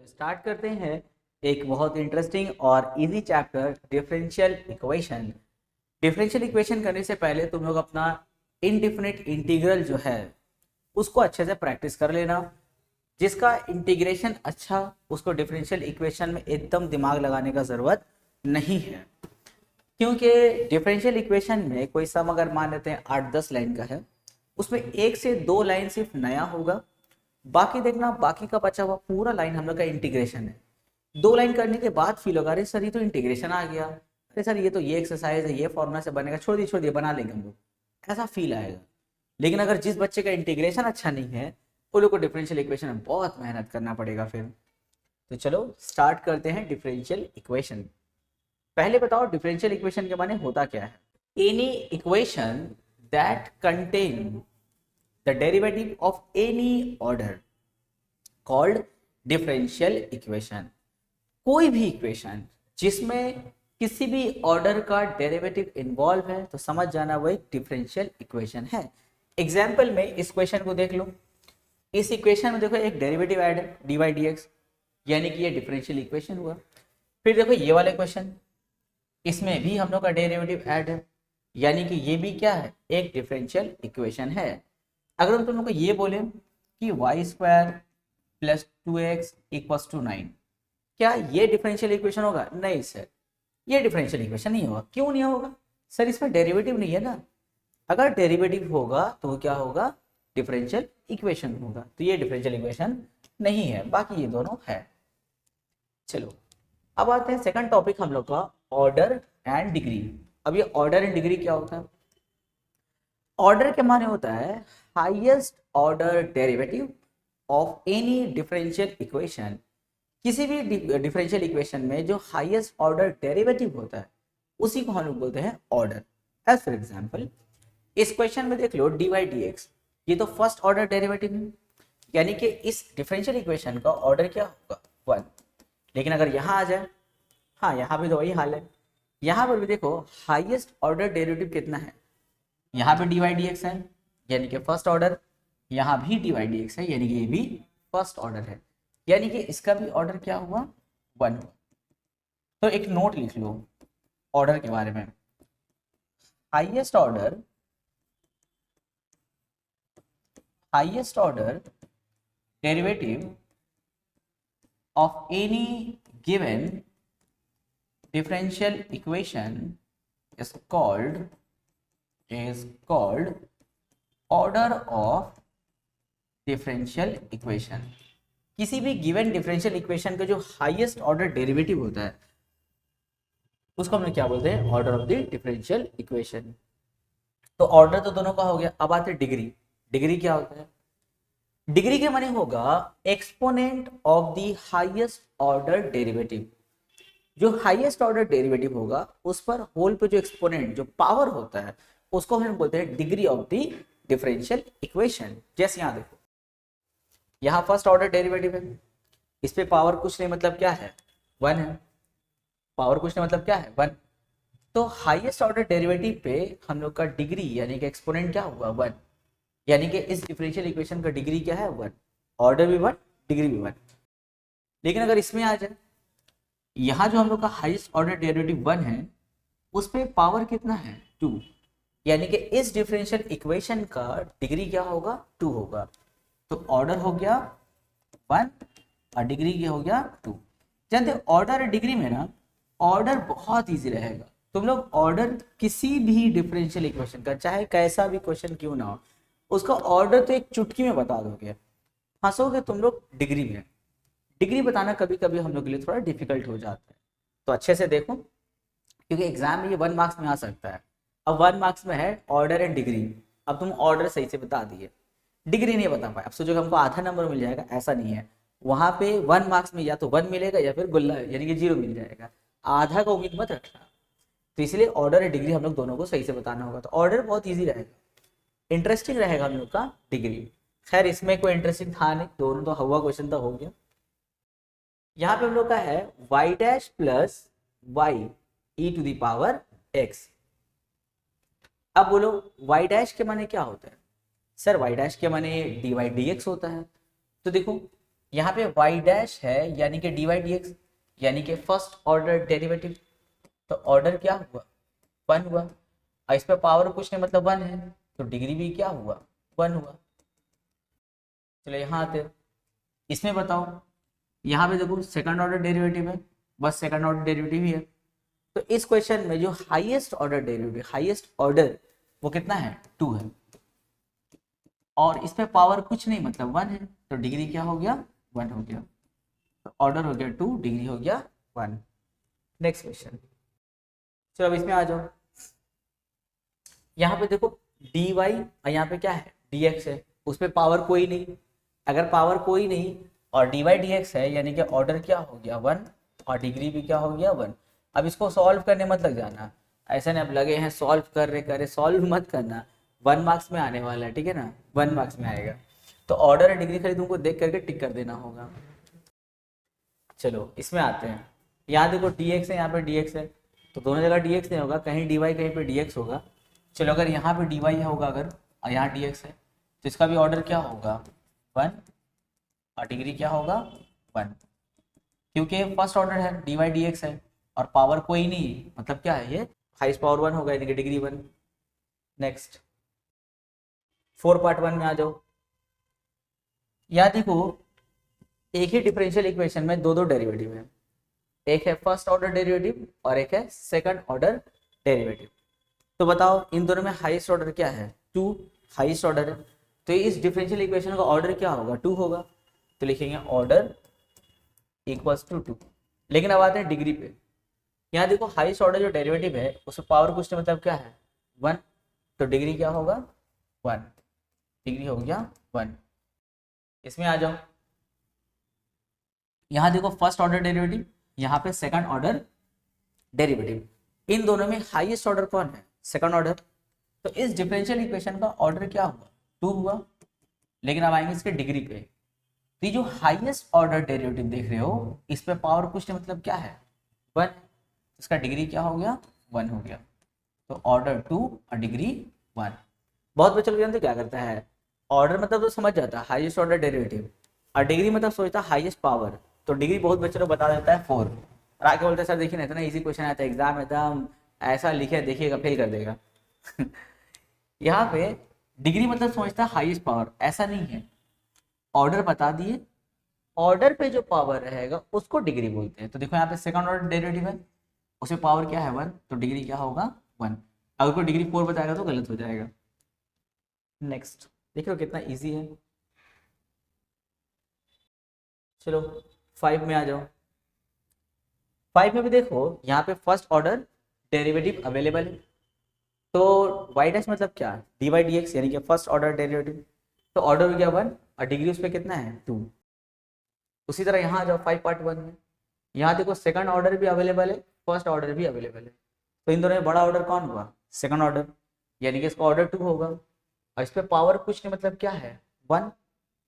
Start करते हैं एक बहुत इंटरेस्टिंग और easy chapter differential equation. Differential equation करने से पहले तुम लोग अपना इनडिफिनिट इंटीग्रल जो है उसको अच्छे से प्रैक्टिस कर लेना। जिसका इंटीग्रेशन अच्छा, उसको डिफरेंशियल इक्वेशन में एकदम दिमाग लगाने का ज़रूरत नहीं है, क्योंकि डिफरेंशियल इक्वेशन में कोई सम अगर मान लेते हैं 8-10 लाइन का है, उसमें 1 से 2 लाइन सिर्फ नया होगा। बाकी देखना, बाकी का बचा हुआ पूरा लाइन हम लोग का इंटीग्रेशन है। 2 लाइन करने के बाद फील होगा अरे सर ये तो इंटीग्रेशन आ गया, अरे सर ये तो ये एक्सरसाइज है, ये फॉर्मूला से बनेगा, छोड़ दिए बना लेंगे हम लोग, ऐसा फील आएगा। लेकिन अगर जिस बच्चे का इंटीग्रेशन अच्छा नहीं है, वो लोग को डिफरेंशियल इक्वेशन में बहुत मेहनत करना पड़ेगा फिर। तो चलो स्टार्ट करते हैं डिफरेंशियल इक्वेशन। पहले बताओ डिफरेंशियल इक्वेशन के माने होता क्या है। Any equation that contain the derivative of any order called differential equation. कोई भी इक्वेशन जिसमें किसी भी ऑर्डर का डेरिवेटिव इन्वॉल्व है तो समझ जाना वो एक डिफरेंशियल इक्वेशन है। एग्जाम्पल में इस क्वेश्चन को देख लो। इस इक्वेशन में देखो एक डेरिवेटिव ऐड है dy dx, यानी कि ये डिफरेंशियल इक्वेशन हुआ। फिर देखो ये वाले क्वेश्चन, इसमें भी हम लोग का डेरिवेटिव ऐड है, यानी कि ये भी क्या है, एक डिफरेंशियल इक्वेशन है। अगर हम तुम लोग को ये बोले कि y² + 2x = 9, क्या ये डिफरेंशियल इक्वेशन होगा? नहीं सर, ये डिफरेंशियल इक्वेशन नहीं होगा। क्यों नहीं होगा सर? इसमें डेरिवेटिव नहीं है ना। अगर डेरिवेटिव होगा तो क्या होगा? डिफरेंशियल इक्वेशन होगा। तो ये डिफरेंशियल इक्वेशन नहीं है, बाकी ये दोनों है। चलो अब आते हैं सेकंड टॉपिक हम लोग का, ऑर्डर एंड डिग्री। अब ये ऑर्डर एंड डिग्री क्या होता है? ऑर्डर के माने होता है highest order derivative of any differential equation. किसी भी डिफरेंशियल इक्वेशन में जो हाईएस्ट ऑर्डर डेरिवेटिव होता है उसी को हम लोग बोलते हैं ऑर्डर। एज फॉर एग्जांपल इस क्वेश्चन में देख लो dy dx, ये तो फर्स्ट ऑर्डर डेरिवेटिव है, यानी कि इस डिफरेंशियल इक्वेशन का ऑर्डर क्या होगा? 1। लेकिन अगर यहाँ आ जाए, हाँ यहाँ भी तो वही हाल है, यहाँ पर भी देखो हाईएस्ट ऑर्डर डेरिवेटिव कितना है, यहाँ पे dy dx है यानी कि फर्स्ट ऑर्डर, यहाँ भी dy dx है यानी कि ये भी फर्स्ट ऑर्डर है, यानी कि इसका भी ऑर्डर क्या हुआ? 1 हुआ। तो एक नोट लिख लो ऑर्डर के बारे में। Highest order derivative of any given differential equation is called order of differential equation. किसी भी गिवन डिफरेंशियल इक्वेशन का जो हाईएस्ट ऑर्डर डेरिवेटिव होता है उसको हम लोग क्या बोलते हैं? Order of the differential equation. तो ऑर्डर तो दोनों का हो गया। अब आते हैं डिग्री। डिग्री क्या होता है? डिग्री के माने होगा exponent of the highest order derivative. जो हाईएस्ट ऑर्डर डेरिवेटिव होगा उस पर होल पे जो एक्सपोनेंट, जो पावर होता है, उसको हम बोलते हैं degree of the differential equation. जैसे यहाँ देखो, यहाँ फर्स्ट ऑर्डर डेरिवेटिव है, इस पे पावर कुछ नहीं मतलब क्या है? 1 है। पावर कुछ नहीं मतलब क्या है? 1। तो हाईएस्ट ऑर्डर डेरिवेटिव पे हम लोग का डिग्री यानी कि एक्सपोनेंट क्या हुआ? 1। यानी कि इस डिफरेंशियल इक्वेशन का डिग्री क्या है? 1। ऑर्डर भी 1, डिग्री भी 1। लेकिन अगर इसमें आ जाए, यहाँ जो हम लोग का हाईएस्ट ऑर्डर डेरिवेटिव 1 है, उस पे पावर कितना है? 2। यानी कि इस डिफरेंशियल इक्वेशन का डिग्री क्या होगा? 2 होगा। तो ऑर्डर हो गया 1 और डिग्री क्या हो गया? 2। जानते ऑर्डर और डिग्री में ना ऑर्डर बहुत इजी रहेगा। तुम लोग ऑर्डर किसी भी डिफरेंशियल इक्वेशन का, चाहे कैसा भी क्वेश्चन क्यों ना हो, उसका ऑर्डर तो एक चुटकी में बता दोगे। फंसोगे तुम लोग डिग्री में। डिग्री बताना कभी कभी हम लोग के लिए थोड़ा डिफिकल्ट हो जाता है, तो अच्छे से देखो, क्योंकि एग्जाम में ये 1 मार्क्स में आ सकता है। अब 1 मार्क्स में है ऑर्डर एंड डिग्री। अब तुम ऑर्डर सही से बता दिए, डिग्री नहीं बता पाए, अब सोचो हमको आधा नंबर मिल जाएगा, ऐसा नहीं है। वहां पे 1 मार्क्स में या तो 1 मिलेगा या फिर गुल्ला यानी कि 0 मिल जाएगा। आधा का उम्मीद मत रखना। तो इसलिए ऑर्डर और डिग्री हम लोग दोनों को सही से बताना होगा। तो ऑर्डर बहुत ईजी रहेगा, इंटरेस्टिंग रहेगा हम लोग का डिग्री। खैर इसमें कोई इंटरेस्टिंग था नहीं, दोनों तो हुआ क्वेश्चन तो हो गया। यहाँ पे हम लोग का है y dash plus y e⁻x। अब बोलो y डैश के माने क्या होता है? सर y डैश के माने dy dx होता है। तो देखो यहाँ पे y डैश है यानी कि dy dx यानी कि फर्स्ट ऑर्डर डेरिवेटिव, तो ऑर्डर क्या हुआ 1 हुआ, और इस पे पावर कुछ नहीं मतलब 1 है, तो डिग्री भी क्या हुआ 1 हुआ। चलो यहाँ आते हैं, इसमें बताओ, यहाँ पे देखो सेकंड ऑर्डर डेरिवेटिव है, बस सेकंड ऑर्डर डेरिवेटिव ही है। तो इस क्वेश्चन में जो highest order derivative, highest order वो कितना है 2 है, और इस पे पावर कुछ नहीं मतलब 1 है, तो डिग्री क्या हो गया 1 हो गया, तो ऑर्डर हो गया 2, डिग्री हो गया 1। नेक्स्ट क्वेश्चन, चलो अब इसमें आ जाओ। यहाँ पे देखो dy और यहाँ पे क्या है dx है, उस पर पावर कोई नहीं, अगर पावर कोई नहीं और dy dx है यानी कि ऑर्डर क्या हो गया 1 और डिग्री भी क्या हो गया 1। अब इसको सॉल्व करने मत लग जाना, ऐसा नहीं अब लगे हैं सॉल्व कर रहे करे, सॉल्व मत करना, 1 मार्क्स में आने वाला है, ठीक है ना, 1 मार्क्स में आएगा। तो ऑर्डर और डिग्री खाली तुमको देख करके टिक कर देना होगा। चलो इसमें आते हैं, यहाँ देखो dx है, यहाँ पे dx है, तो दोनों जगह dx नहीं होगा, कहीं dy कहीं पे dx होगा। चलो अगर यहाँ पे dy होगा अगर और यहाँ dx है, तो इसका भी ऑर्डर क्या होगा 1 और डिग्री क्या होगा 1, क्योंकि फर्स्ट ऑर्डर है dy dx है और पावर कोई नहीं, मतलब क्या है ये हाईएस्ट पावर 1 होगा यानी कि डिग्री 1। नेक्स्ट 4 पार्ट 1 में आ जाओ। यहाँ देखो एक ही डिफरेंशियल इक्वेशन में दो डेरिवेटिव है, एक है फर्स्ट ऑर्डर डेरिवेटिव और एक है सेकंड ऑर्डर डेरिवेटिव। तो बताओ इन दोनों में हाईएस्ट ऑर्डर क्या है 2, हाईएस्ट ऑर्डर है, तो इस डिफरेंशियल इक्वेशन का ऑर्डर क्या होगा 2 होगा, तो लिखेंगे ऑर्डर इक्वल्स टू 2। लेकिन अब आते हैं डिग्री पे, यहाँ देखो हाईएस्ट ऑर्डर जो डेरिवेटिव है उसमें पावर कुछ नहीं मतलब क्या है 1, तो डिग्री क्या होगा 1, डिग्री हो गया 1। इसमें आ जाओ, यहाँ देखो फर्स्ट ऑर्डर डेरिवेटिव, यहाँ पे सेकंड ऑर्डर डेरिवेटिव, इन दोनों में हाईएस्ट ऑर्डर कौन है सेकंड ऑर्डर, तो इस डिफरेंशियल इक्वेशन का ऑर्डर क्या हुआ 2 हुआ। लेकिन अब आएंगे इसके डिग्री पे, तो ये जो हाईएस्ट ऑर्डर डेरिवेटिव देख रहे हो इस पे पावर कुछ नहीं मतलब क्या है 1, इसका डिग्री क्या हो गया 1 हो गया, तो ऑर्डर 2 और डिग्री 1। बहुत बच्चे लोग जानते क्या करता है, ऑर्डर मतलब तो समझ जाता है हाईएस्ट ऑर्डर डेरिवेटिव, और डिग्री मतलब सोचता है हाईएस्ट पावर, तो डिग्री बहुत बच्चे लोग बता देता है 4 और आके बोलते हैं सर देखिए ना इतना इजी क्वेश्चन आया था एग्जाम में, एकदम ऐसा लिखे देखिएगा फेल कर देगा। यहाँ पे डिग्री मतलब समझता है हाईएस्ट पावर, ऐसा नहीं है, ऑर्डर बता दिए, ऑर्डर पे जो पावर रहेगा उसको डिग्री बोलते हैं। तो देखो यहाँ पे सेकंड ऑर्डर डेरिवेटिव है, उसमें पावर क्या है 1, तो डिग्री क्या होगा 1, अगर कोई डिग्री 4 बताएगा तो गलत हो जाएगा। नेक्स्ट देखो कितना इजी है। चलो 5 में आ जाओ। 5 में भी देखो यहाँ पे फर्स्ट ऑर्डर डेरिवेटिव अवेलेबल है, तो y डैश मतलब क्या dy dx यानी कि फर्स्ट ऑर्डर डेरिवेटिव, तो ऑर्डर हो गया 1 और डिग्री उस पर कितना है 2। उसी तरह यहाँ आ जाओ 5 पार्ट 1 में, यहाँ देखो सेकंड ऑर्डर भी अवेलेबल है, फर्स्ट ऑर्डर भी अवेलेबल है, तो इन दोनों में बड़ा ऑर्डर कौन हुआ सेकंड ऑर्डर, यानी कि इसका ऑर्डर 2 होगा, और इस पर पावर कुछ नहीं मतलब क्या है 1,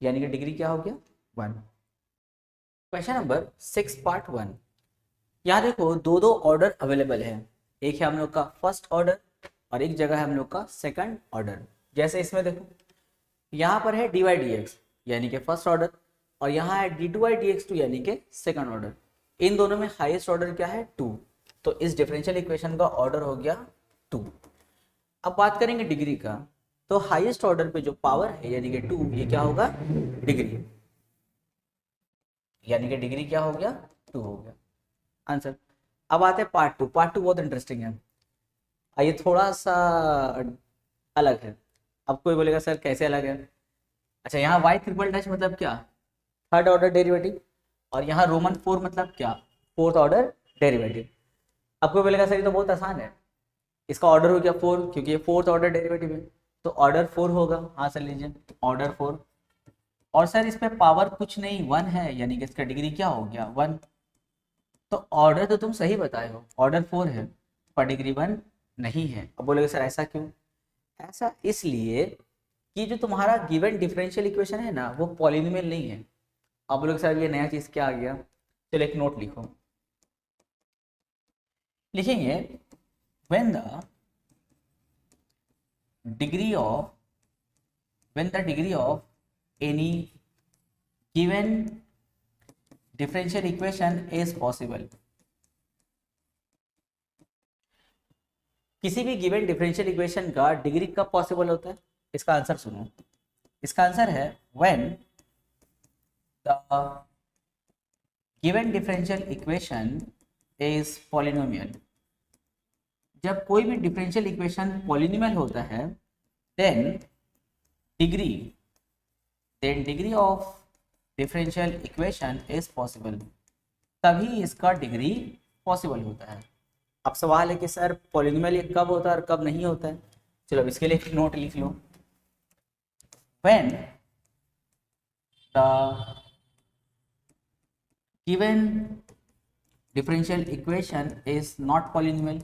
यानी कि डिग्री क्या हो गया 1। क्वेश्चन नंबर 6 पार्ट 1, यहाँ देखो दो ऑर्डर अवेलेबल है, एक है हम लोग का फर्स्ट ऑर्डर और एक जगह है हम लोग का सेकंड ऑर्डर। जैसे इसमें देखो यहाँ पर है dy dx यानी कि फर्स्ट ऑर्डर, और यहाँ है d2y dx2 यानी कि सेकंड ऑर्डर, इन दोनों में हाईएस्ट ऑर्डर क्या है 2, तो इस डिफरेंशियल इक्वेशन का ऑर्डर हो गया 2। अब बात करेंगे डिग्री का, तो हाईएस्ट ऑर्डर पे जो पावर है यानी कि 2, ये क्या होगा डिग्री, यानी कि डिग्री क्या हो गया 2 हो गया आंसर। अब आते हैं पार्ट 2, पार्ट 2 बहुत इंटरेस्टिंग है, ये थोड़ा सा अलग है। अब कोई बोलेगा सर कैसे अलग है, अच्छा यहाँ y ट्रिपल डैश मतलब क्या थर्ड ऑर्डर डेरिवेटिव, और यहाँ रोमन 4 मतलब क्या फोर्थ ऑर्डर डेरिवेटिव। अब कोई बोलेगा सर ये तो बहुत आसान है, इसका ऑर्डर हो गया 4 क्योंकि ये फोर्थ ऑर्डर डेरिवेटिव है, तो ऑर्डर 4 होगा, हाँ सर लीजिए ऑर्डर 4, और सर इस पे पावर कुछ नहीं 1 है यानी कि इसका डिग्री क्या हो गया 1, तो ऑर्डर तो तुम सही बताए हो ऑर्डर 4 है पर डिग्री 1 नहीं है। अब बोलोगे सर ऐसा क्यों, ऐसा इसलिए कि जो तुम्हारा गिवन डिफरेंशियल इक्वेशन है ना वो पॉलिनोमियल नहीं है। अब बोलोगे सर ये नया चीज क्या आ गया, चलो एक नोट लिखो, लिखेंगे when the degree of any given differential equation is possible. किसी भी गिवन डिफरेंशियल इक्वेशन का डिग्री कब पॉसिबल होता है? इसका आंसर सुनो। इसका आंसर है when the given differential equation is polynomial. जब कोई भी डिफरेंशियल इक्वेशन पॉलिनोमियल होता है then degree of differential equation is possible, तभी इसका डिग्री पॉसिबल होता है। अब सवाल है कि सर पॉलिनोमियल कब होता है और कब नहीं होता है। चलो अब इसके लिए एक नोट लिख लो। When the given differential equation is not polynomial.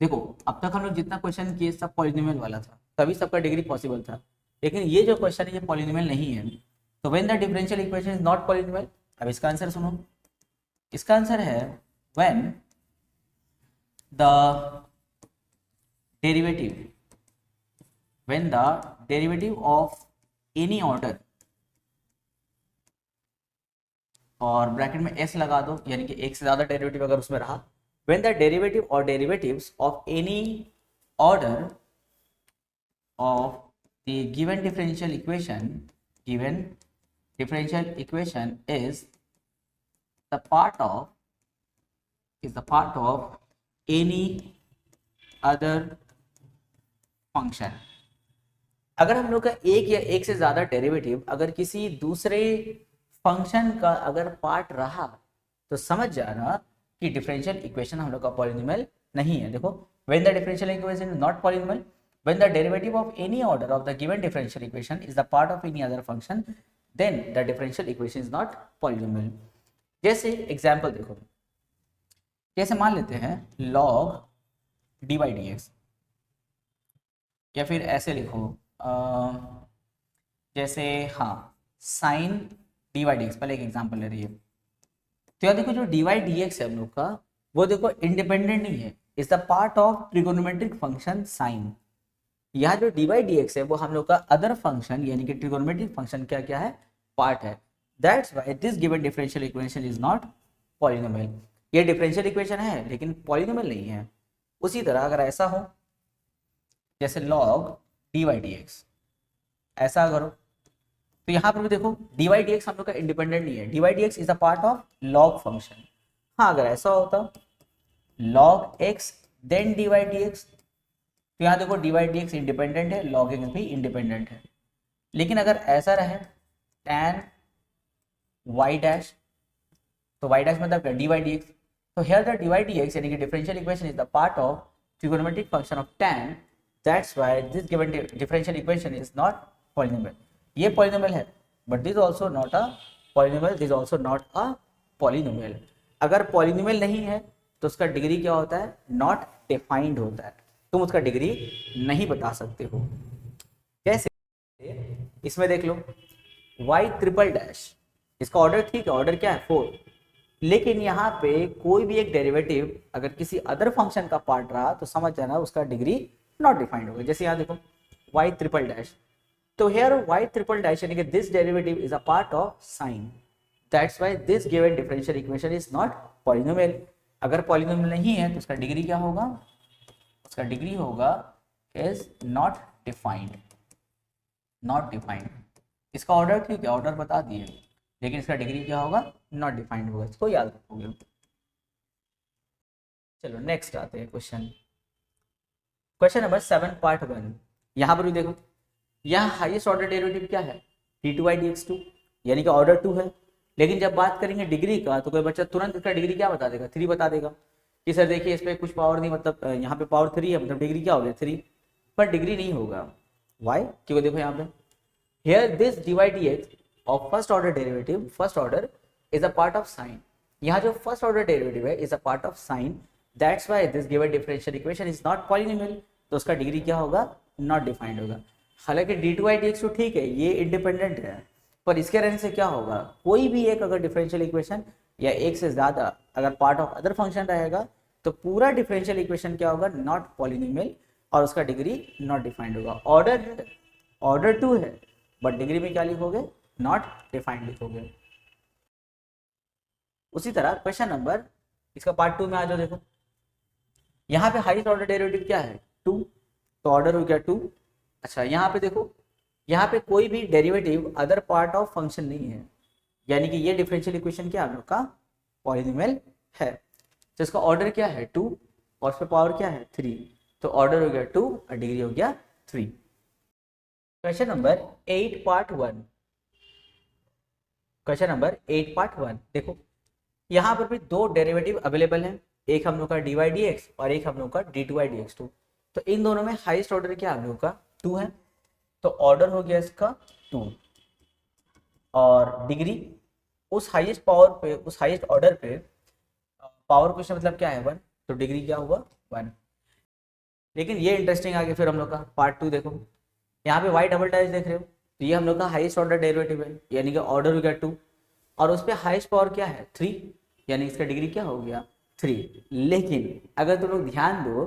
देखो अब तक हम लोग जितना क्वेश्चन किए सब पॉलिनोमियल वाला था, तभी सबका डिग्री पॉसिबल था। लेकिन ये जो क्वेश्चन है ये पॉलिनोमियल नहीं है, तो when the differential equation is not polynomial. अब इसका आंसर सुनो। इसका आंसर है when the derivative of any order, और ब्रैकेट में एस लगा दो, यानी कि एक से ज्यादा डेरिवेटिव अगर उसमें रहा, when the derivative or derivatives of any order of the given differential equation is the part of any other function। अगर हम लोग का एक या एक से ज्यादा डेरिवेटिव अगर किसी दूसरे फंक्शन का अगर पार्ट रहा तो समझ जाना कि डिफरेंशियल इक्वेशन हम लोग का पॉलिनोमियल नहीं है। देखो when the differential equation is not polynomial, when the derivative of any order of the given differential equation is the part of any other function, then the differential equation is not polynomial. जैसे example देखो, जैसे मान लेते हैं log dy dx, या फिर ऐसे लिखो जैसे sin dy dx। पहले एक एग्जांपल ले रही है, तो यार देखो जो dy dx है हम लोग का वो देखो इंडिपेंडेंट नहीं है, is the part of trigonometric function sine. यहाँ जो dy dx है वो हम लोग का अदर फंक्शन यानी कि ट्रिगोनोमेट्रिक फंक्शन क्या क्या है, पार्ट है। That's why this given differential equation is not polynomial. ये डिफरेंशियल इक्वेशन है लेकिन पॉलिनोमियल नहीं है। उसी तरह अगर ऐसा हो जैसे log dy dx, ऐसा करो तो यहाँ पर भी देखो dy dx हम लोग का इंडिपेंडेंट नहीं है, dy dx is a part of log function. हाँ अगर ऐसा होता log x देन dy dx, तो यहाँ देखो dy dx इंडिपेंडेंट है, log x भी इंडिपेंडेंट है। लेकिन अगर ऐसा रहे tan y डैश, तो y डैश मतलब dy dx, तो here the dy dx यानी कि differential equation is the part of trigonometric function of tan, that's why this given differential equation is not polynomial. ये पॉलिनोमियल है but this also not a polynomial, this also not a polynomial. अगर polynomial नहीं है तो उसका degree क्या होता है, नॉट डिफाइंड होता है, तुम उसका डिग्री नहीं बता सकते हो। कैसे? इसमें देख लो y ट्रिपल डैश, इसका ऑर्डर ठीक है, ऑर्डर क्या है 4, लेकिन यहाँ पे कोई भी एक डेरिवेटिव अगर किसी अदर फंक्शन का पार्ट रहा तो समझ जाना उसका डिग्री नॉट डिफाइंड होगा। जैसे यहाँ देखो y ट्रिपल डैश, तो here y triple dash यानी कि this derivative is a part of sin, that's why this given differential equation is not polynomial। अगर polynomial नहीं है तो उसका डिग्री क्या होगा, उसका डिग्री होगा is not defined, not defined। इसका ऑर्डर ठीक है, ऑर्डर बता दिए, लेकिन इसका डिग्री क्या होगा, नॉट डिफाइंड होगा। इसको याद रखोगे। चलो नेक्स्ट आते हैं क्वेश्चन नंबर 7 पार्ट 1। यहाँ पर भी देखो यहाँ हाईएस्ट ऑर्डर डेरिवेटिव क्या है, d2 by dx2 यानी कि ऑर्डर 2 है। लेकिन जब बात करेंगे डिग्री का तो कोई बच्चा तुरंत इसका डिग्री क्या बता देगा, 3 बता देगा कि सर देखिए इस पर कुछ पावर नहीं, मतलब यहाँ पे पावर 3 है, मतलब डिग्री क्या हो गया 3, पर डिग्री नहीं होगा। वाई? क्योंकि देखो यहाँ पे here this dy dx of first order derivative, first order is a part of sine. यहाँ जो फर्स्ट ऑर्डर डेरिवेटिव है is a part of sine, that's why this given differential equation is not polynomial, तो उसका degree क्या होगा, not defined होगा। हालांकि d2 by dx2 ठीक है, ये इंडिपेंडेंट है, पर इसके रहने से क्या होगा, कोई भी एक अगर डिफरेंशियल इक्वेशन या एक से ज्यादा अगर पार्ट ऑफ अदर फंक्शन रहेगा तो पूरा डिफरेंशियल इक्वेशन क्या होगा, नॉट पॉलिनोमियल, और उसका डिग्री नॉट डिफाइंड होगा। ऑर्डर 2 है बट डिग्री में क्या लिखोगे, नॉट डिफाइंड लिखोगे। उसी तरह क्वेश्चन नंबर, इसका पार्ट 2 में आ जाओ। देखो यहाँ पे हाईएस्ट ऑर्डर डेरिवेटिव क्या है 2, तो ऑर्डर हो गया 2। अच्छा यहाँ पे देखो, यहाँ पे कोई भी derivative other part of function नहीं है, यानी कि ये डिफरेंशियल इक्वेशन क्या हम लोग का पॉलिनोमियल है। तो इसका ऑर्डर क्या है 2 और उसका पावर क्या है 3, तो ऑर्डर हो गया 2 और डिग्री हो गया 3। Question number 8 part 1, question number 8 part 1 देखो, यहाँ पर भी दो डेरिवेटिव अवेलेबल हैं, एक हम लोग का डी वाई डी एक्स और एक हम लोग का d two y d x 2। तो इन दोनों में हाईएस्ट ऑर्डर क्या हम लोग का 2 है, तो ऑर्डर हो गया इसका 2 और डिग्री उस हाईएस्ट पावर पे, उस हाईएस्ट ऑर्डर पे पावर क्वेश्चन मतलब क्या है 1, तो डिग्री क्या हुआ 1। लेकिन ये इंटरेस्टिंग आगे फिर हम लोग का पार्ट 2 देखो, यहाँ पे वाई डबल डैश देख रहे हो, तो ये हम लोग का हाईएस्ट ऑर्डर डेरिवेटिव है, यानी कि ऑर्डर हो गया 2 और उस पर हाईएस्ट पावर क्या है 3, यानी इसका डिग्री क्या हो गया 3। लेकिन अगर तुम लोग ध्यान दो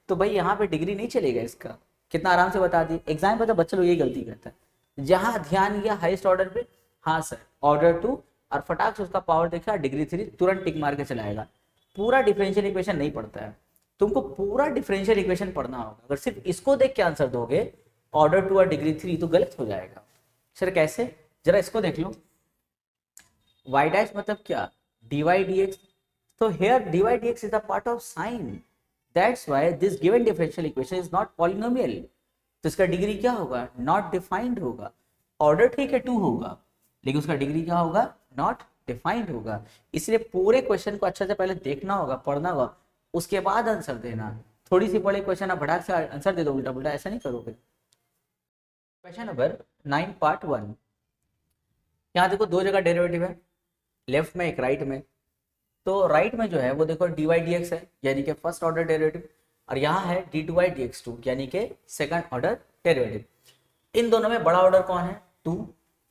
तो भाई यहाँ पे डिग्री नहीं चलेगा इसका, कितना आराम से बता दिए। एग्जाम पता बच्चे लोग यही गलती करता है, जहाँ ध्यान गया हाईएस्ट ऑर्डर पे, हाँ सर ऑर्डर 2 और फटाक से उसका पावर देखा डिग्री 3, तुरंत टिक मार के चलाएगा। पूरा डिफरेंशियल इक्वेशन नहीं पढ़ता है, तुमको पूरा डिफरेंशियल इक्वेशन पढ़ना होगा। अगर सिर्फ इसको देख के आंसर दोगे ऑर्डर 2 और डिग्री 3 तो गलत हो जाएगा। सर कैसे, जरा इसको देख लो, y डैश मतलब क्या dy dx, so here dy dx is a part of sine, that's why this given differential equation is not polynomial। तो इसका डिग्री क्या होगा नॉट डिफाइंड होगा। ऑर्डर ठीक है 2 होगा, लेकिन उसका डिग्री क्या होगा नॉट डिफाइंड होगा। इसलिए पूरे क्वेश्चन को अच्छे से पहले देखना होगा, पढ़ना होगा, उसके बाद आंसर देना। थोड़ी सी पढ़े क्वेश्चन आप भड़ाक से आंसर दे दो उल्टा पुल्टा, ऐसा नहीं करोगे। क्वेश्चन नंबर 9 पार्ट 1, यहाँ देखो दो जगह डेरिवेटिव है, लेफ्ट में एक राइट में। तो राइट में जो है वो देखो डी वाई डी एक्स है, यानी कि फर्स्ट ऑर्डर डेरिवेटिव, और यहाँ है d two y d x 2, यानी कि सेकंड ऑर्डर डेरिवेटिव। इन दोनों में बड़ा ऑर्डर कौन है 2,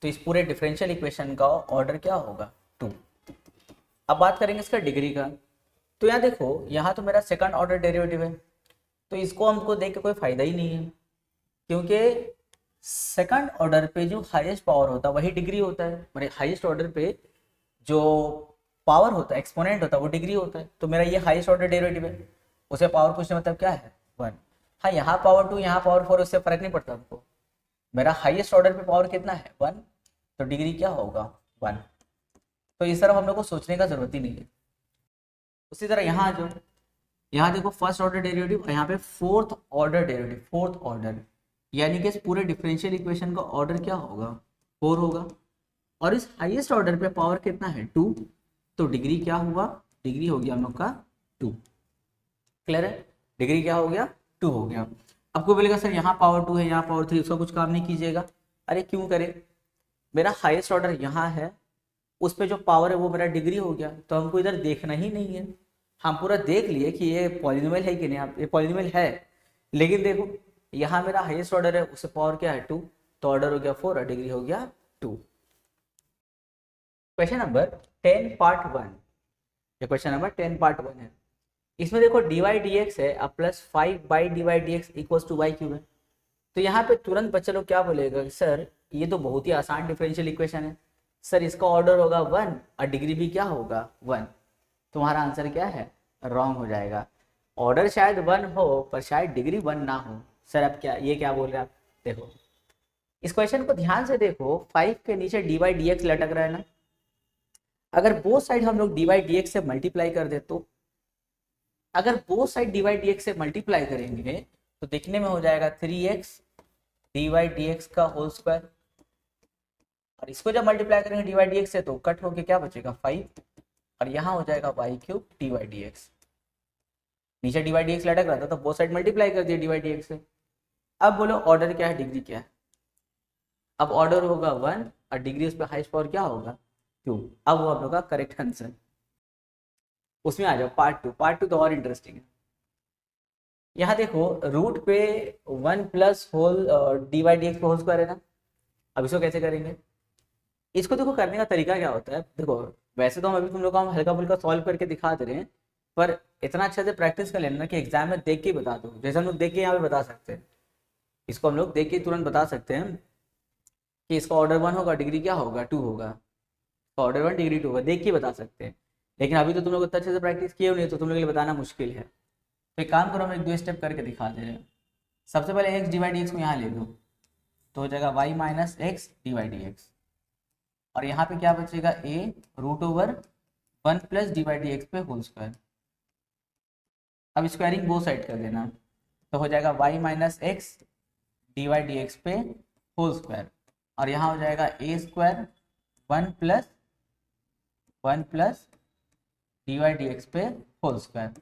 तो इस पूरे डिफरेंशियल इक्वेशन का ऑर्डर क्या होगा 2। अब बात करेंगे इसका डिग्री का, तो यहाँ देखो यहाँ तो मेरा सेकंड ऑर्डर डेरिवेटिव है, तो इसको हमको देख के कोई फायदा ही नहीं है, क्योंकि सेकंड ऑर्डर पे जो हाईएस्ट पावर होता है वही डिग्री होता है, मेरे हाईएस्ट ऑर्डर पे जो पावर होता है एक्सपोनेंट होता है वो डिग्री होता है। तो मेरा ये हाईएस्ट ऑर्डर डेरिवेटिव है, उसे पावर क्वेश्चन मतलब क्या है 1। हाँ यहाँ पावर 2 यहाँ पावर 4, उससे फर्क नहीं पड़ता हमको, मेरा हाईएस्ट ऑर्डर पे पावर कितना है 1, तो डिग्री क्या होगा 1। तो इस तरफ हम लोग को सोचने का जरूरत ही नहीं है। उसी तरह यहाँ जो यहाँ देखो फर्स्ट ऑर्डर डेरिवेटिव और यहाँ पे fourth order derivative, fourth order, यानी कि इस पूरे डिफरेंशियल इक्वेशन का ऑर्डर क्या होगा 4 होगा, और इस हाईएस्ट ऑर्डर पे पावर कितना है 2, तो डिग्री क्या हुआ, डिग्री हो गया हम लोग का 2। क्लियर है, डिग्री क्या हो गया 2 हो गया। अब कोई बोलेगा सर यहाँ पावर 2 है यहाँ पावर 3, उसका कुछ काम नहीं कीजिएगा। अरे क्यों करें, मेरा हाईएस्ट ऑर्डर यहाँ है, उस पर जो पावर है वो मेरा डिग्री हो गया, तो हमको इधर देखना ही नहीं है। हम पूरा देख लिए कि ये पॉलिनोमियल है कि नहीं, ये पॉलिनोमियल है, लेकिन देखो यहाँ मेरा हाईएस्ट ऑर्डर है, उससे पावर क्या है 2, तो ऑर्डर हो गया 4 और डिग्री हो गया 2। क्वेश्चन नंबर 10 पार्ट 1, ये क्वेश्चन नंबर 10 पार्ट 1 है। इसमें देखो डी वाई डी एक्स है अब plus 5 by d y d x equal to y cube है। तो यहाँ पे तुरंत बच्चे लोग क्या बोलेगा, सर ये तो बहुत ही आसान डिफरेंशियल इक्वेशन है, सर इसका ऑर्डर होगा 1 और डिग्री भी क्या होगा 1। तुम्हारा आंसर क्या है रॉन्ग हो जाएगा। ऑर्डर शायद 1 हो पर शायद डिग्री 1 ना हो। सर अब क्या ये क्या बोल रहे हैं आप, देखो इस क्वेश्चन को ध्यान से देखो, 5 के नीचे डी वाई डी एक्स लटक रहा है ना, अगर बोथ साइड हम लोग डी वाई डी एक्स से मल्टीप्लाई कर दे, तो अगर both side d y d x से मल्टीप्लाई करेंगे तो देखने में हो जाएगा 3x d y d x का होल स्क्वायर, और इसको जब मल्टीप्लाई करेंगे डी वाई डी एक्स से तो कट होके क्या बचेगा 5, और यहाँ हो जाएगा y cube d y d x. नीचे डी वाई डी एक्स लटक रहा था तो बोथ साइड मल्टीप्लाई कर दिया डी वाई डी एक्स से। अब बोलो ऑर्डर क्या है, डिग्री क्या है। अब ऑर्डर होगा 1 और डिग्री उस पर हाईएस्ट पावर क्या होगा 2। अब वो आप लोग का करेक्ट आंसर। उसमें आ जाओ पार्ट 2, पार्ट 2 तो और इंटरेस्टिंग है। यहाँ देखो रूट पे 1 plus whole d y d x whole square है ना, अब इसको कैसे करेंगे। इसको देखो करने का तरीका क्या होता है, देखो वैसे तो हम अभी तुम लोग को हम हल्का फुल्का सॉल्व करके दिखा दे रहे हैं, पर इतना अच्छे से प्रैक्टिस कर लेना कि एग्जाम में देख के ही बता दो। जैसे हम लोग देख के यहाँ पे बता सकते हैं, इसको हम लोग देख के तुरंत बता सकते हैं कि इसका ऑर्डर 1 होगा डिग्री क्या होगा 2 होगा, ऑर्डर 1 डिग्री 2 होगा, देख के बता सकते हैं। लेकिन अभी तो तुम लोग इतना अच्छे से प्रैक्टिस किए नहीं, तो तुम लोग के लिए बताना मुश्किल है। तो एक काम करो, हम एक दो स्टेप करके दिखा दे रहे हैं। सबसे पहले एक्स डिवाइड डी एक्स को यहाँ ले लो, तो हो जाएगा y minus x divide d x, और यहाँ पे क्या बचेगा, A root over 1 plus divide d x पे होल स्क्वायर। अब स्क्वायरिंग बोथ साइड कर देना, तो हो जाएगा y minus x divide d x पे होल स्क्वायर, और यहाँ हो जाएगा A square 1 plus divide d x पे होल स्क्वायर।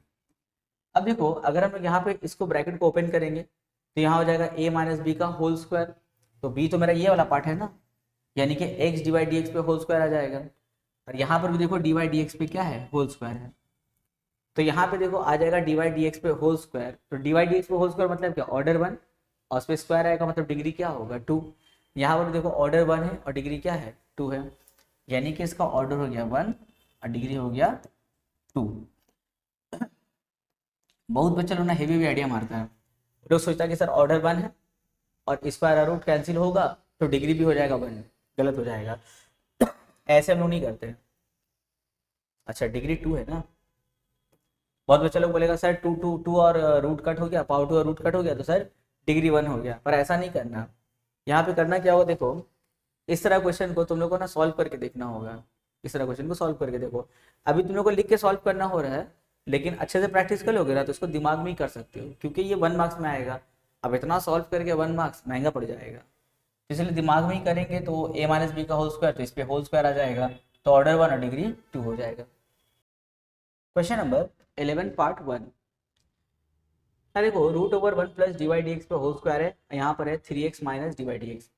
अब देखो, अगर हम लोग यहाँ पे इसको ब्रैकेट को ओपन करेंगे तो यहाँ हो जाएगा ए माइनस बी का होल स्क्वायर, तो बी तो मेरा ये वाला पार्ट है ना, यानी कि एक्स डिवाइड डी एक्स पे होल स्क्वायर आ जाएगा, और यहाँ पर भी देखो डिवाइड डी एक्स पे क्या है, होल स्क्वायर है, तो यहाँ पे देखो आ जाएगा डिवाइड डी एक्स पे होल स्क्वायर। तो डिवाइड डी एक्स पे होल स्क्वायर मतलब क्या, ऑर्डर 1, और उस पर स्क्वायर आएगा मतलब डिग्री क्या होगा, 2। यहाँ पर देखो ऑर्डर 1 है और डिग्री क्या है, 2 है, यानी कि इसका ऑर्डर हो गया 1 और डिग्री हो गया 2। बहुत बच्चा लोग ना हेवी आइडिया मारता है, लोग सोचता है कि सर ऑर्डर 1 है और स्क्वायर रूट कैंसिल होगा तो डिग्री भी हो जाएगा 1, गलत हो जाएगा। ऐसे हम लोग नहीं करते। अच्छा डिग्री 2 है ना, बहुत बच्चा लोग बोलेगा सर 2 और रूट कट हो गया, पावर 2 और रूट कट हो गया तो सर डिग्री 1 हो गया, पर ऐसा नहीं करना। यहाँ पे करना क्या होगा, देखो इस तरह क्वेश्चन को तुम लोग को ना सॉल्व करके देखना होगा। इस तरह क्वेश्चन को सॉल्व करके देखो, अभी तुम लोग को लिख के सॉल्व करना हो रहा है, लेकिन अच्छे से प्रैक्टिस कर लोगे ना तो इसको दिमाग में ही कर सकते हो, क्योंकि ये 1 मार्क्स में आएगा। अब इतना सॉल्व करके 1 मार्क्स महंगा पड़ जाएगा, इसलिए दिमाग में ही करेंगे। तो ए माइनस बी का होल स्क्वायर, तो इस पर होल स्क्वायर आ जाएगा, तो ऑर्डर 1 और डिग्री 2 हो जाएगा। Question number 11 part 1। देखो root over 1 plus divide d x पे होल स्क्वायर है, यहाँ पर है 3x minus divide d x,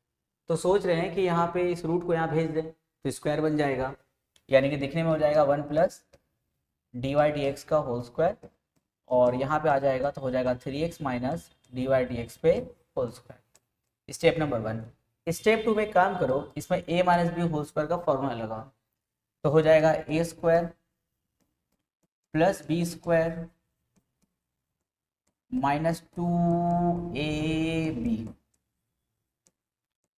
तो सोच रहे हैं कि यहाँ पे इस रूट को यहाँ भेज दें तो स्क्वायर बन जाएगा, यानी कि दिखने में हो जाएगा 1 प्लस डिवाइड डी एक्स का होल स्क्वायर, और यहाँ पे आ जाएगा तो हो जाएगा 3x minus divide d x पे whole square. Step number 1। Step 2 में काम करो, इसमें a minus B whole square का फॉर्मूला लगाओ, तो हो जाएगा A square plus B square minus 2ab,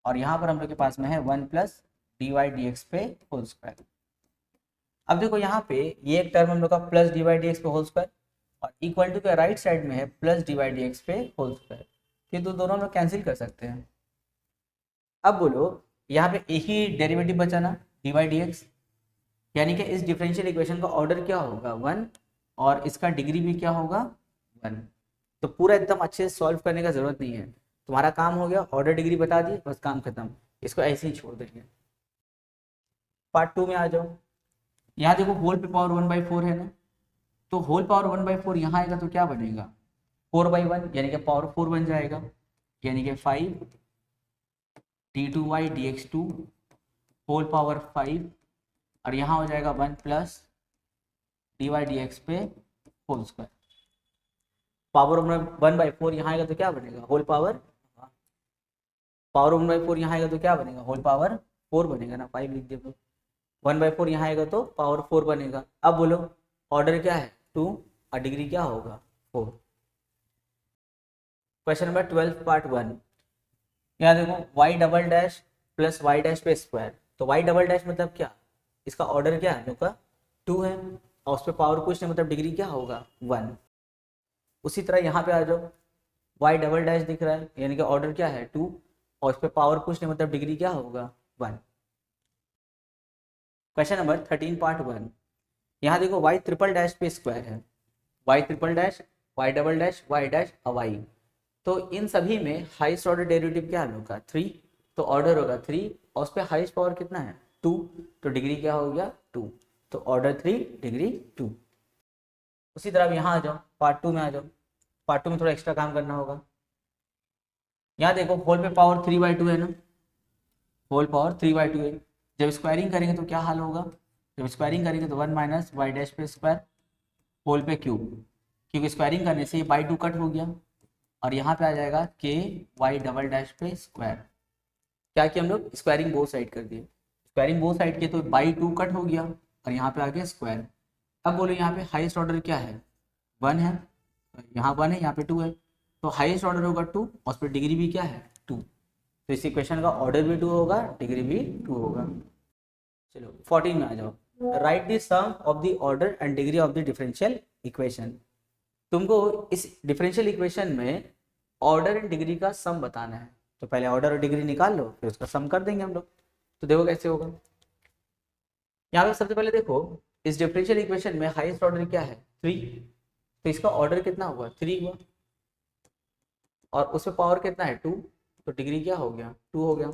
और यहाँ पर हम लोग के पास में है 1 प्लस डिवाइड डी एक्स पे होल स्क्वायर। अब देखो यहाँ पे ये एक टर्म हम लोग का प्लस डिवाइड डी एक्स पे होल स्क्वायर, और इक्वल टू के राइट साइड में है प्लस डिवाइड डी एक्स पे होल स्क्वायर, ये तो दोनों हम लोग कैंसिल कर सकते हैं। अब बोलो यहाँ पे एक ही डेरिवेटिव बचा ना, डिवाइड डी एक्स, यानी कि इस डिफरेंशियल इक्वेशन का ऑर्डर क्या होगा, 1, और इसका डिग्री भी क्या होगा, 1। तो पूरा एकदम अच्छे से सॉल्व करने का जरूरत नहीं है, तुम्हारा काम हो गया, ऑर्डर डिग्री बता दी, बस काम खत्म, इसको ऐसे ही छोड़ देंगे। पार्ट 2 में आ जाओ। यहाँ देखो होल पे पावर 1/4 है ना, तो होल पावर 1/4 यहाँ आएगा तो क्या बनेगा, 4/1, यानी कि पावर 4 बन जाएगा, यानी कि 5 d2y dx2 होल पावर 5, और यहाँ हो जाएगा 1 प्लस dy dx पे होल स्क्वायर। पावर 1/4 यहाँ आएगा तो क्या बनेगा, होल पावर 1/4 यहाँ आएगा तो क्या बनेगा, होल पावर 4 बनेगा ना, 5 लिख दे, 1/4 यहाँ आएगा तो पावर 4 बनेगा। अब बोलो ऑर्डर क्या है, 2, और डिग्री क्या होगा, 4। Question number 12 part 1। यहाँ देखो y double dash plus y dash पे स्क्वायर, तो y डबल डैश मतलब क्या, इसका ऑर्डर क्या है, जो का 2 है, और उस पर पावर कुछ नहीं, मतलब डिग्री क्या होगा, 1। उसी तरह यहाँ पे आ जाओ, y डबल डैश दिख रहा है, यानी कि ऑर्डर क्या है, 2, और उस पर पावर कुछ नहीं, मतलब डिग्री क्या होगा, 1। Question number 13 part 1। यहाँ देखो y ट्रिपल डैश पे स्क्वायर है, y triple dash, y double dash, y dash और y, तो इन सभी में हाईएस्ट ऑर्डर डेरिवेटिव क्या होगा, 3, तो ऑर्डर होगा 3, और उस पर हाईएस्ट पावर कितना है, 2, तो डिग्री क्या हो गया, 2, तो ऑर्डर 3 डिग्री 2। उसी तरह अब यहाँ आ जाओ, पार्ट 2 में आ जाओ। पार्ट 2 में थोड़ा एक्स्ट्रा काम करना होगा। यहाँ देखो होल पे पावर 3/2 है ना, होल पावर 3/2 है, जब स्क्वायरिंग करेंगे तो क्या हाल होगा, जब स्क्वायरिंग करेंगे तो 1 माइनस वाई डैश पे स्क्वायर होल पे क्यूब, क्योंकि स्क्वायरिंग करने से ये बाई 2 कट हो गया, और यहाँ पे आ जाएगा के वाई डबल डैश पे स्क्वायर। क्या किया हम लोग, स्क्वायरिंग बोथ साइड कर दिए, स्क्वायरिंग बोथ साइड किए तो बाई 2 कट हो गया, और यहाँ पे आ गया स्क्वायर। अब बोलो यहाँ पे हाईएस्ट ऑर्डर क्या है, 1 है, यहाँ 1 है, यहाँ पे 2 है, तो हाईएस्ट ऑर्डर होगा 2, और उस पर डिग्री भी क्या है, 2, तो इस इक्वेशन का ऑर्डर भी 2 होगा, डिग्री भी 2 होगा। चलो 14 में आ जाओ। Write the sum of the order and degree of the differential equation. तुमको इस डिफरेंशियल इक्वेशन में ऑर्डर एंड डिग्री का सम बताना है, तो पहले ऑर्डर और डिग्री निकाल लो, फिर उसका सम कर देंगे हम लोग। तो देखो कैसे होगा। यहाँ पे सबसे पहले देखो, इस डिफरेंशियल इक्वेशन में हाईएस्ट ऑर्डर क्या है 3, तो इसका ऑर्डर कितना हुआ 3 हुआ, और उसमें पावर कितना है 2, तो डिग्री क्या हो गया 2 हो गया।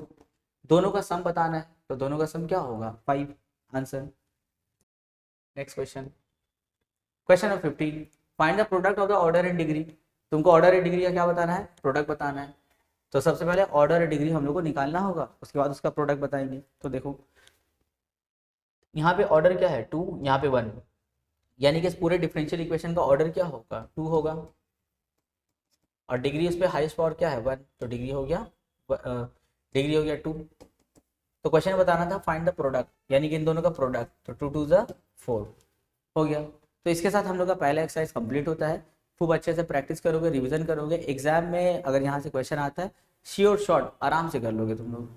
दोनों का सम बताना है, तो दोनों का सम क्या होगा 5, answer. Next question, question number 15, find the product of the order and degree. तुमको ऑर्डर एंड डिग्री का क्या बताना है, प्रोडक्ट बताना है। तो सबसे पहले ऑर्डर एंड डिग्री हम लोग को निकालना होगा, उसके बाद उसका प्रोडक्ट बताएंगे। तो देखो यहाँ पे ऑर्डर क्या है 2, यहाँ पे 1, यानी कि इस पूरे डिफरेंशियल इक्वेशन का ऑर्डर क्या होगा 2 होगा, और डिग्री उस पर हाईएस्ट पावर क्या है 1, तो डिग्री हो गया 2। तो क्वेश्चन बताना था फाइंड द प्रोडक्ट, यानी कि इन दोनों का प्रोडक्ट, तो 2 2 ज़ा 4 हो गया। तो इसके साथ हम लोग का पहला एक्सरसाइज कंप्लीट होता है। खूब अच्छे से प्रैक्टिस करोगे, रिवीजन करोगे, एग्जाम में अगर यहाँ से क्वेश्चन आता है श्योर शॉर्ट आराम से कर लोगे तुम लोग।